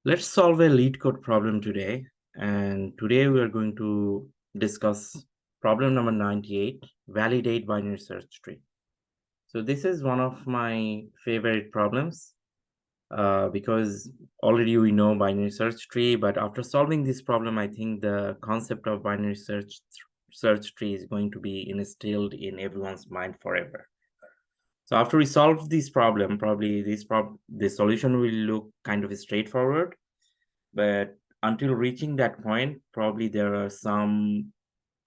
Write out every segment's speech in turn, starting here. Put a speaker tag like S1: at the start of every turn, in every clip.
S1: Let's solve a Leetcode problem today. And today we are going to discuss problem number 98, validate binary search tree. So this is one of my favorite problems because already we know binary search tree, but after solving this problem, I think the concept of binary search tree is going to be instilled in everyone's mind forever. So after we solve this problem, probably the solution will look kind of straightforward. But until reaching that point, probably there are some,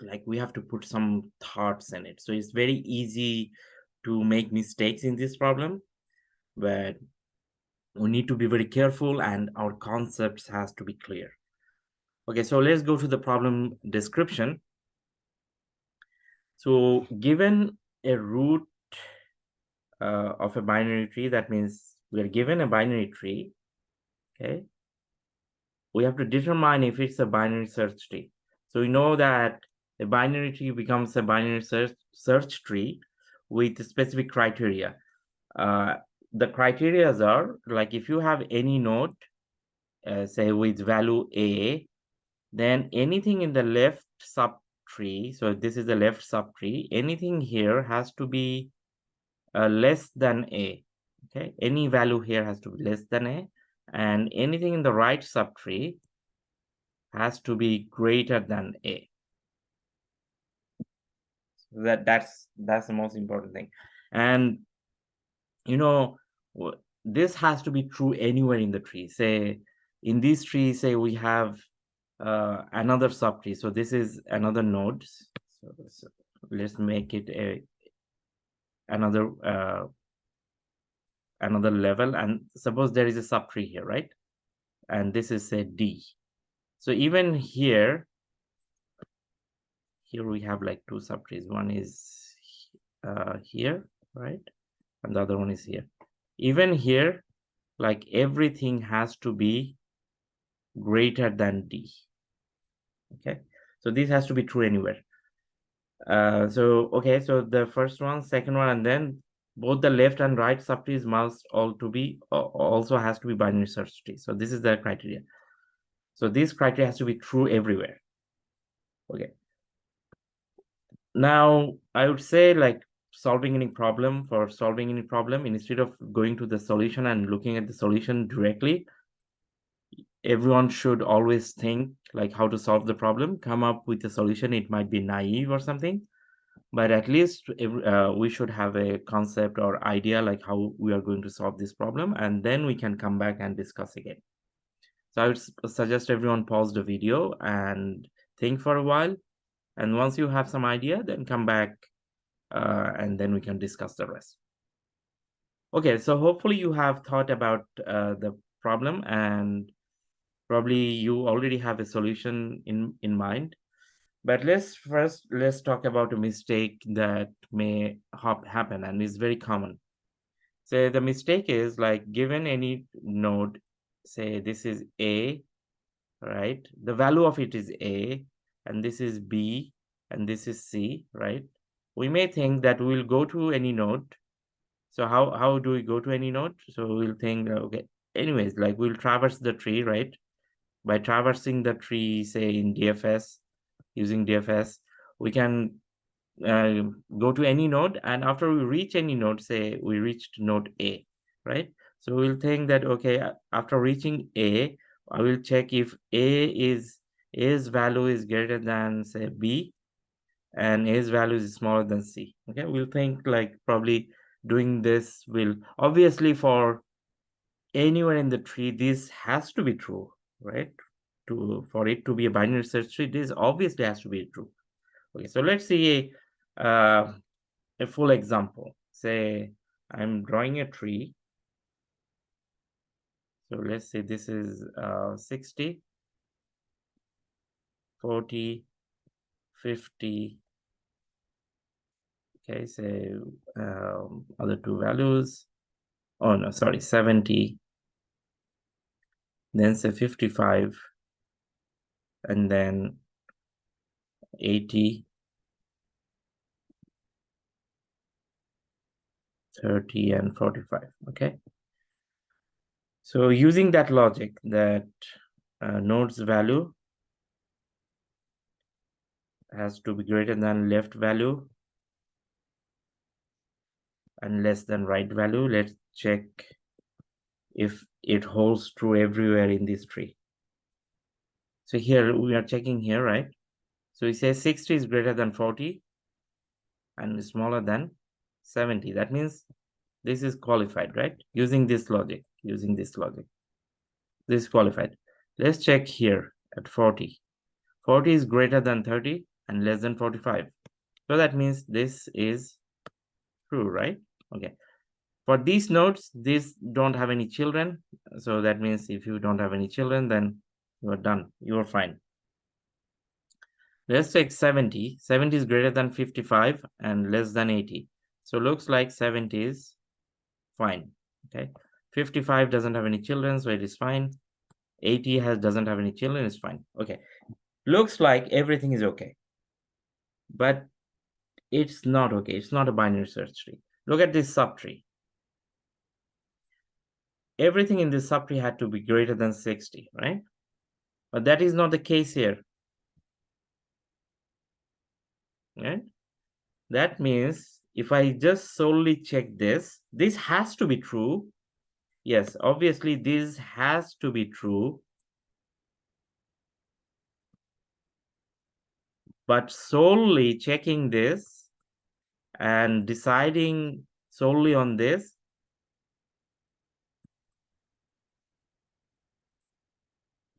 S1: like we have to put some thoughts in it. So it's very easy to make mistakes in this problem, but we need to be very careful and our concepts has to be clear. Okay, so let's go to the problem description. So given a root of a binary tree, that means we're given a binary tree, okay? We have to determine if it's a binary search tree. So we know that a binary tree becomes a binary search tree with specific criteria. The criteria are like if you have any node, say with value A, then anything in the left subtree, so this is the left subtree, anything here has to be less than A. Okay, any value here has to be less than A, and anything in the right subtree has to be greater than A. So that's the most important thing. And you know, this has to be true anywhere in the tree. Say in this tree, say we have another subtree. So this is another node. So let's make it another another level. And suppose there is a subtree here, right? And this is say D. So even here we have like two subtrees. One is here, right? And the other one is here. Even here, like everything has to be greater than D. Okay, so this has to be true anywhere. So the first one, second one, and then both the left and right subtrees must also has to be binary search tree. So this is the criteria. So this criteria has to be true everywhere. Okay. Now I would say like for solving any problem, instead of going to the solution and looking at the solution directly, everyone should always think like how to solve the problem, come up with a solution. It might be naive or something, but at least we should have a concept or idea like how we are going to solve this problem, and then we can come back and discuss again. So I would suggest everyone pause the video and think for a while, and once you have some idea, then come back and then we can discuss the rest. Okay, so hopefully you have thought about the problem, and probably you already have a solution in mind. But let's talk about a mistake that may happen and is very common. So the mistake is like given any node, say this is A, right? The value of it is A, and this is B, and this is C, right? We may think that we'll go to any node. So how do we go to any node? So we'll think, okay, anyways, like we'll traverse the tree, right? By traversing the tree, say in DFS, using DFS, we can go to any node, and after we reach any node, say we reached node A, right? So we'll think that, okay, after reaching A, I will check if A's value is greater than say B, and A's value is smaller than C. Okay, we'll think like probably doing this will obviously for anywhere in the tree, this has to be true, right? For it to be a binary search tree, this obviously has to be true. Okay, so let's see a full example. Say I'm drawing a tree. So let's say this is 60, 40, 50. Okay, so other two values. Oh no, sorry, 70. Then say 55, and then 80, 30, and 45. Okay. So using that logic that node's value has to be greater than left value and less than right value, let's check if it holds true everywhere in this tree. So here we are checking here, right? So it says 60 is greater than 40 and smaller than 70. That means this is qualified, right? Using this logic, this is qualified. Let's check here at 40. 40 is greater than 30 and less than 45. So that means this is true, right? Okay. For these nodes, these don't have any children. So that means if you don't have any children, then you are done. You are fine. Let's take 70. 70 is greater than 55 and less than 80. So looks like 70 is fine. Okay. 55 doesn't have any children, so it is fine. 80 doesn't have any children, it's fine. Okay. Looks like everything is okay. But it's not okay. It's not a binary search tree. Look at this subtree. Everything in this subtree had to be greater than 60, right? But that is not the case here. Right? That means if I just solely check this, this has to be true. Yes, obviously this has to be true. But solely checking this and deciding solely on this,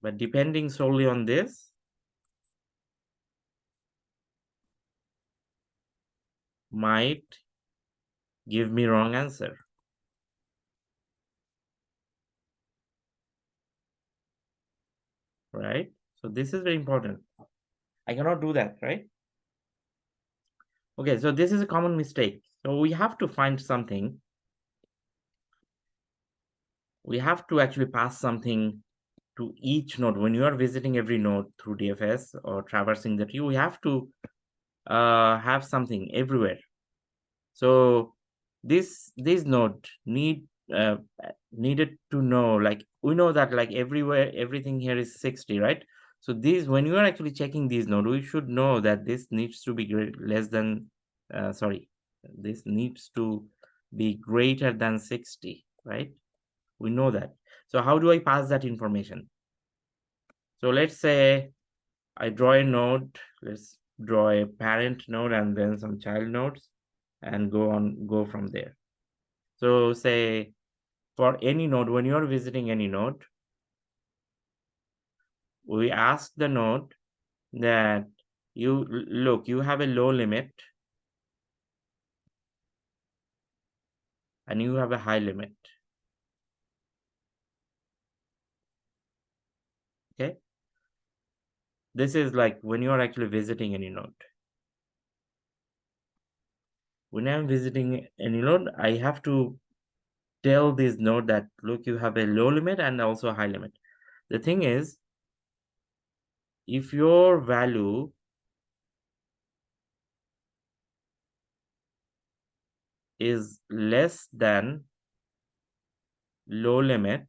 S1: but depending solely on this might give me wrong answer. Right? So this is very important. I cannot do that, right? Okay, so this is a common mistake. So we have to find something. We have to actually pass something to each node. When you are visiting every node through DFS or traversing the tree, we have to have something everywhere. So this node needed to know, like we know that like everywhere everything here is 60, right? So these, when you are actually checking these node, we should know that this needs to be less than this needs to be greater than 60, right? We know that. So how do I pass that information? So let's say I draw a node. Let's draw a parent node and then some child nodes and go from there. So say for any node, when you're visiting any node, we ask the node that you have a low limit and you have a high limit. Okay. This is like when you are actually visiting any node. When I'm visiting any node, I have to tell this node that, look, you have a low limit and also a high limit. The thing is, if your value is less than low limit,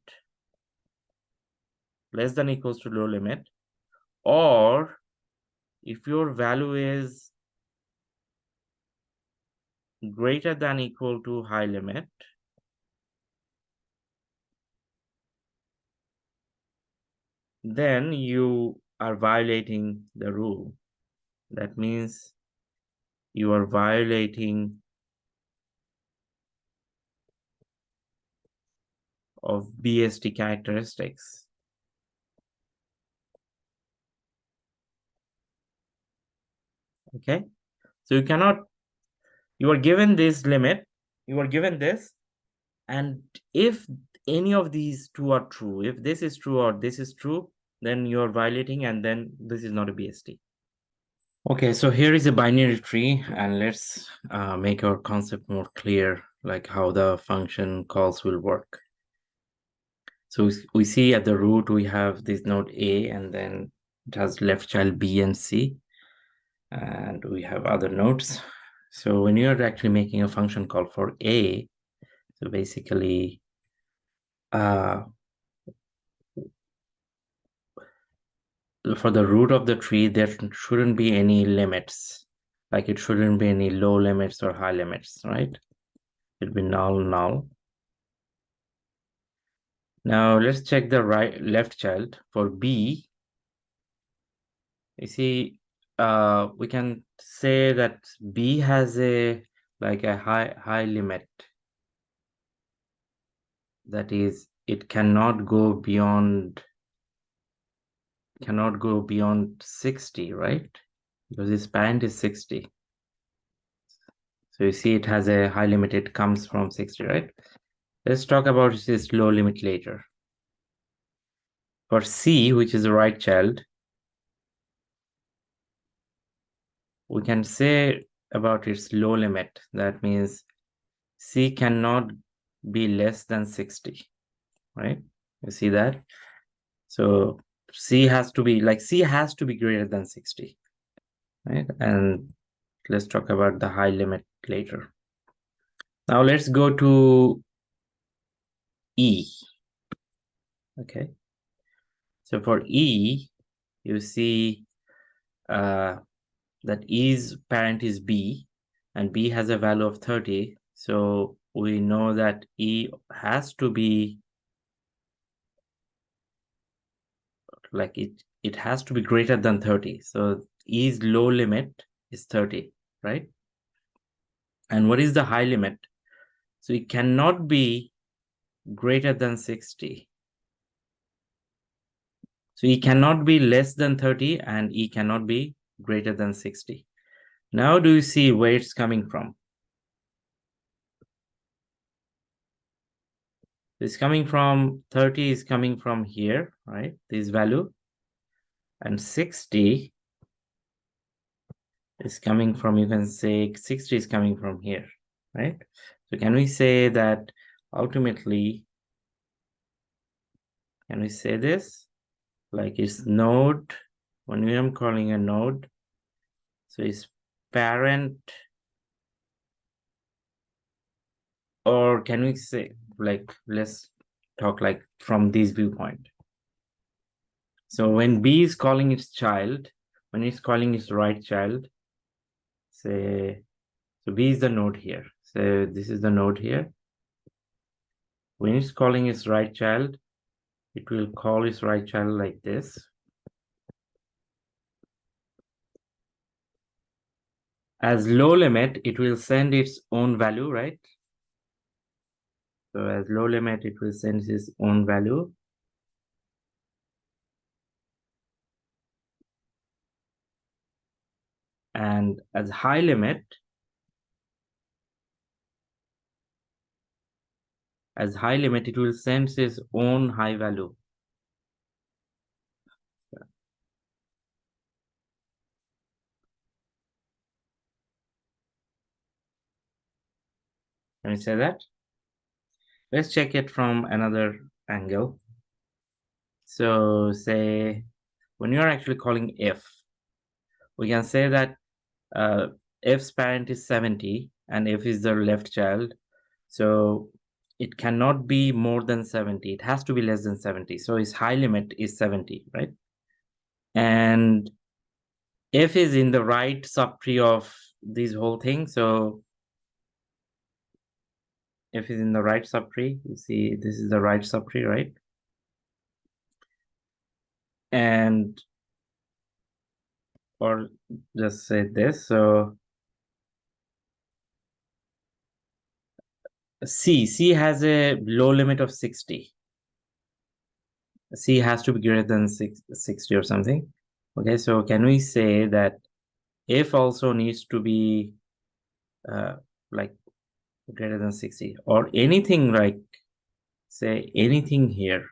S1: less than equals to low limit, or if your value is greater than equal to high limit, then you are violating the rule. That means you are violating of BST characteristics. Okay, so you are given this limit, you are given this, and if any of these two are true, if this is true or this is true, then you are violating, and then this is not a BST. Okay, so here is a binary tree, and let's make our concept more clear, like how the function calls will work. So we see at the root, we have this node A, and then it has left child B and C, and we have other nodes. So when you're actually making a function call for A, so basically for the root of the tree, there shouldn't be any limits. Like it shouldn't be any low limits or high limits, right? It'll be null, null. Now let's check the left child. For B, you see, we can say that B has a high limit. That is, it cannot go beyond 60, right? Because its parent is 60. So you see it has a high limit, it comes from 60, right? Let's talk about this low limit later. For C, which is the right child, we can say about its low limit. That means C cannot be less than 60, right? You see that? So C has to be greater than 60, right? And let's talk about the high limit later. Now let's go to E. Okay. So for E, you see that E's parent is B, and B has a value of 30. So we know that E has to be it has to be greater than 30. So E's low limit is 30, right? And what is the high limit? So it cannot be greater than 60. So E cannot be less than 30 and E cannot be greater than 60. Now do you see where it's coming from? It's coming from 30 is coming from here, right? This value. And 60 is coming from, you can say 60 is coming from here, right? So can we say that ultimately, can we say this? Like it's node, when we are calling a node, so it's parent, or can we say, like, let's talk like from this viewpoint. So when B is calling its child, when it's calling its right child, say, so B is the node here. So this is the node here. When it's calling its right child, it will call its right child like this. As low limit, it will send its own value, right? So as low limit, it will send its own value. And as high limit, it will send its own high value. Can we say that? Let's check it from another angle. So say, when you're actually calling if, we can say that f's parent is 70 and f is the left child. So it cannot be more than 70. It has to be less than 70. So its high limit is 70, right? And f is in the right subtree of this whole thing. So f is in the right subtree. You see, this is the right subtree, right? And, or just say this. So C has a low limit of 60. C has to be greater than 60 or something. Okay, so can we say that F also needs to be like greater than 60, or anything like, say, anything here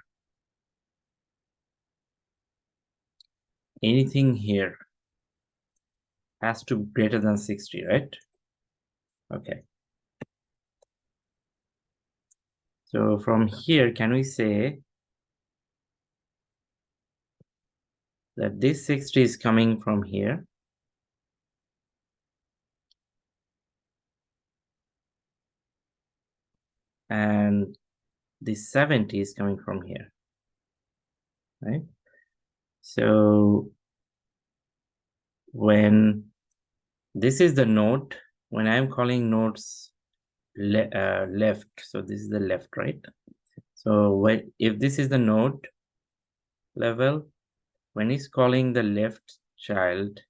S1: has to be greater than 60, right? Okay. So from here, can we say that this 60 is coming from here? And this 70 is coming from here, right? So when this is the node, when I'm calling nodes left, so this is the left, right? So if this is the node level, when it's calling the left child,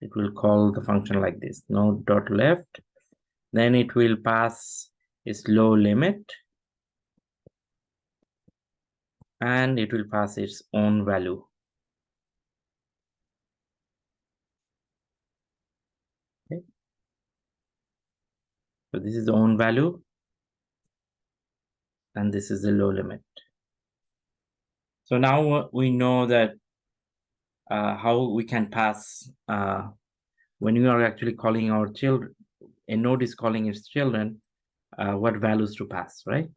S1: it will call the function like this, node.left. Then it will pass its low limit, and it will pass its own value. Okay. So this is the own value, and this is the low limit. So now we know that how we can pass when we are actually calling our children, a node is calling its children, what values to pass, right?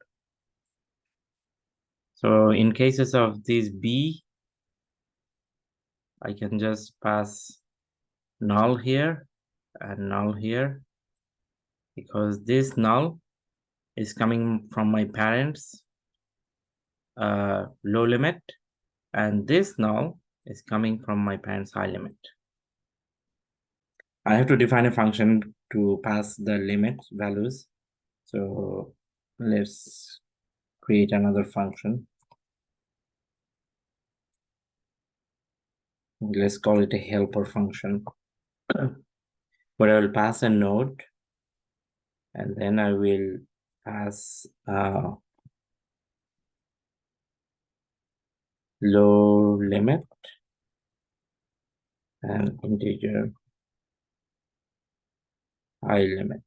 S1: So in cases of this B, I can just pass null here and null here, because this null is coming from my parents' low limit, and this null is coming from my parents' high limit. I have to define a function to pass the limit values. So let's create another function. Let's call it a helper function, where I will pass a node, and then I will pass low limit and integer high limit.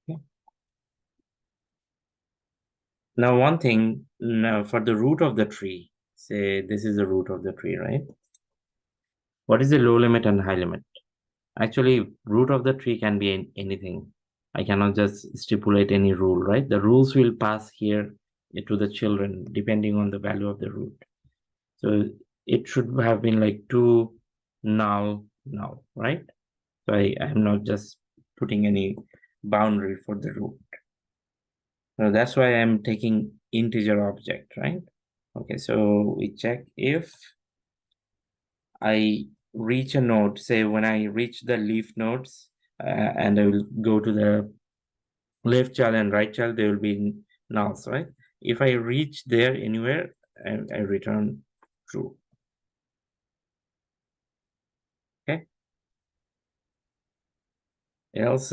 S1: Okay. Now one thing, now for the root of the tree, say this is the root of the tree, right? What is the low limit and high limit? Actually, root of the tree can be anything. I cannot just stipulate any rule, right? The rules will pass here to the children depending on the value of the root. So it should have been like 2 null, right? So I'm not just putting any boundary for the root. So that's why I'm taking integer object, right? Okay, so we check if I reach a node, say when I reach the leaf nodes, and I will go to the left child and right child, they will be nulls, right? If I reach there anywhere, I return true. Okay. Else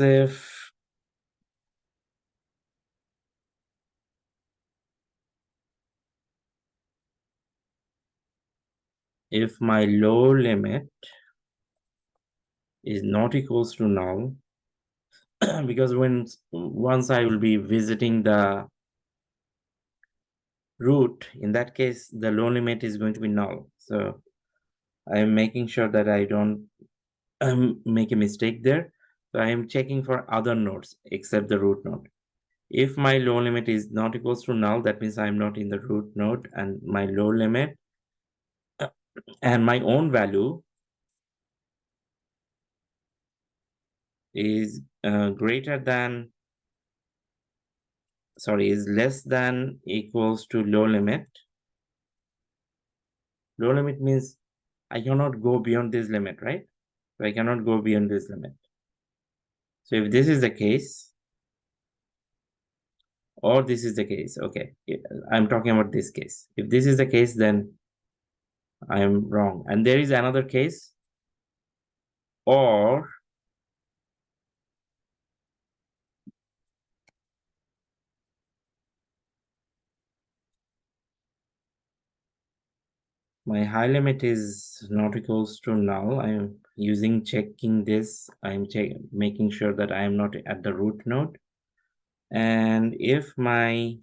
S1: if my low limit is not equals to null, because once I will be visiting the root, in that case, the low limit is going to be null. So I'm making sure that I don't make a mistake there. So I am checking for other nodes except the root node. If my low limit is not equals to null, that means I'm not in the root node, and my low limit and my own value is greater than, sorry, is less than equals to low limit. Low limit means I cannot go beyond this limit, right? So I cannot go beyond this limit. So if this is the case, or this is the case, okay, I'm talking about this case. If this is the case, then I am wrong. And there is another case, or my high limit is not equals to null. I am using checking this. I'm making sure that I am not at the root node. And if my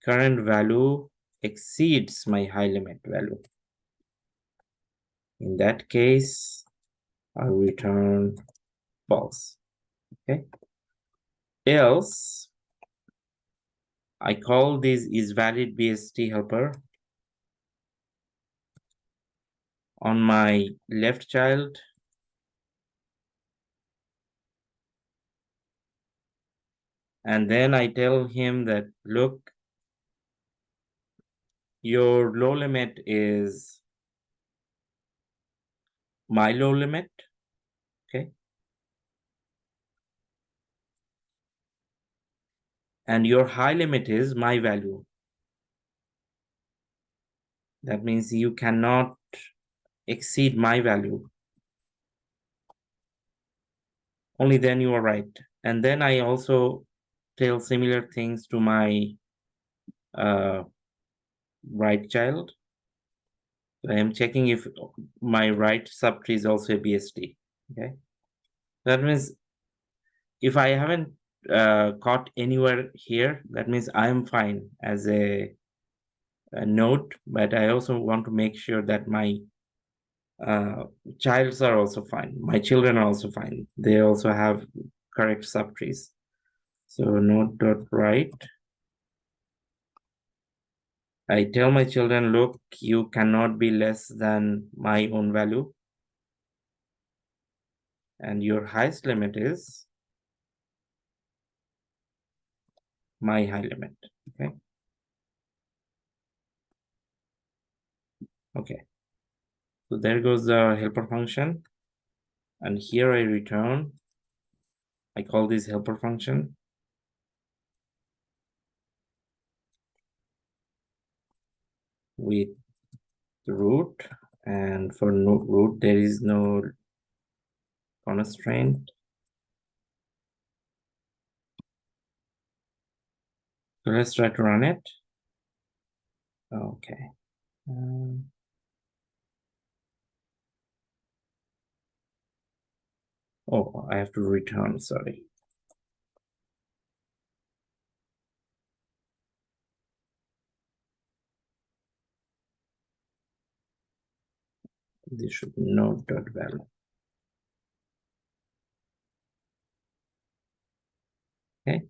S1: current value exceeds my high limit value, in that case, I'll return false. Okay. Else, I call this is valid BST helper on my left child, and then I tell him that, look, your low limit is my low limit, okay? And your high limit is my value. That means you cannot exceed my value. Only then you are right. And then I also tell similar things to my right child. I am checking if my right subtree is also a BST. Okay. That means if I haven't caught anywhere here, that means I am fine as a node, but I also want to make sure that my childs are also fine. My children are also fine. They also have correct subtrees. So node dot right. I tell my children, look, you cannot be less than my own value. And your highest limit is my high limit, okay? Okay, so there goes the helper function. And here I return, I call this helper function. With root, and for no root, there is no constraint. So let's try to run it. Okay. Oh, I have to return, sorry. This should be node.value. Okay.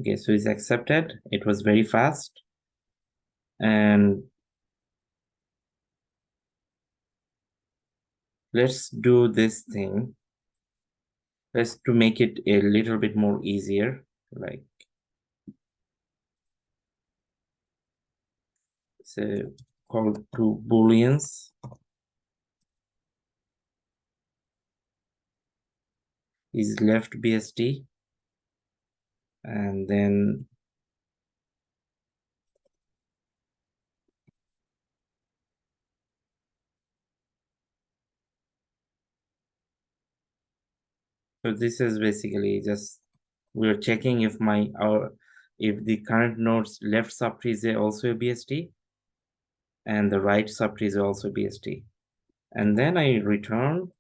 S1: Okay, so it's accepted. It was very fast. And let's do this thing. Let's to make it a little bit more easier, like say call to booleans is left BST, and then so this is basically just we're checking if if the current node's left subtree is also a BST and the right subtree is also BST. And then I return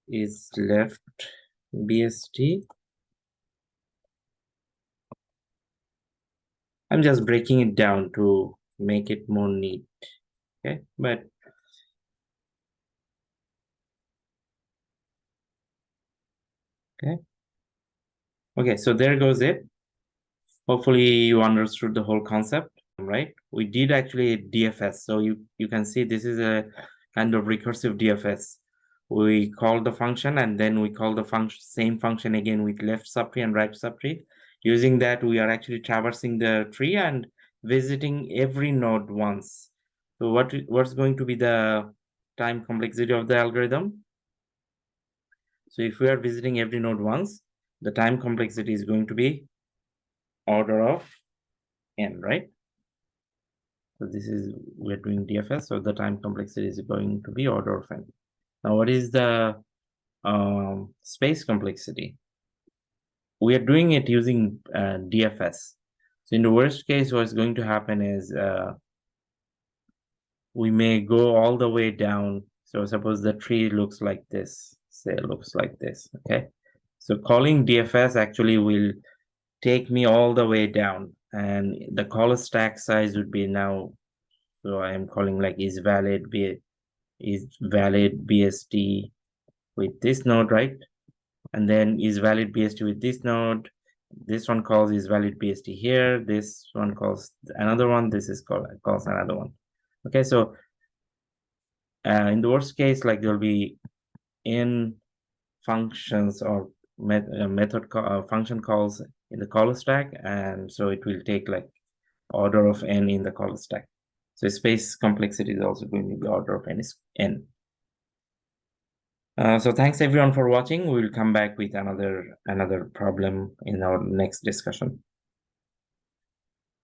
S1: is left BST. I'm just breaking it down to make it more neat. Okay, but okay, so there goes it. Hopefully you understood the whole concept, right? We did actually DFS. So you can see this is a kind of recursive DFS. We call the function and then we call the same function again with left subtree and right subtree. Using that, we are actually traversing the tree and visiting every node once. So what's going to be the time complexity of the algorithm? So if we are visiting every node once, the time complexity is going to be order of n, right? So this is, we're doing DFS, so the time complexity is going to be order of n. Now, what is the space complexity? We are doing it using DFS. So in the worst case, what's going to happen is we may go all the way down. So suppose the tree looks like this, say it looks like this, okay? So calling DFS actually will take me all the way down, and the call stack size would be now, so I am calling like is valid BST with this node, right? And then is valid BST with this node. This one calls is valid BST here. This one calls another one. This is calls another one. Okay, so in the worst case, like there'll be n functions or function calls in the call stack, and so it will take like order of n in the call stack. So space complexity is also going to be order of n. So thanks everyone for watching. We will come back with another problem in our next discussion.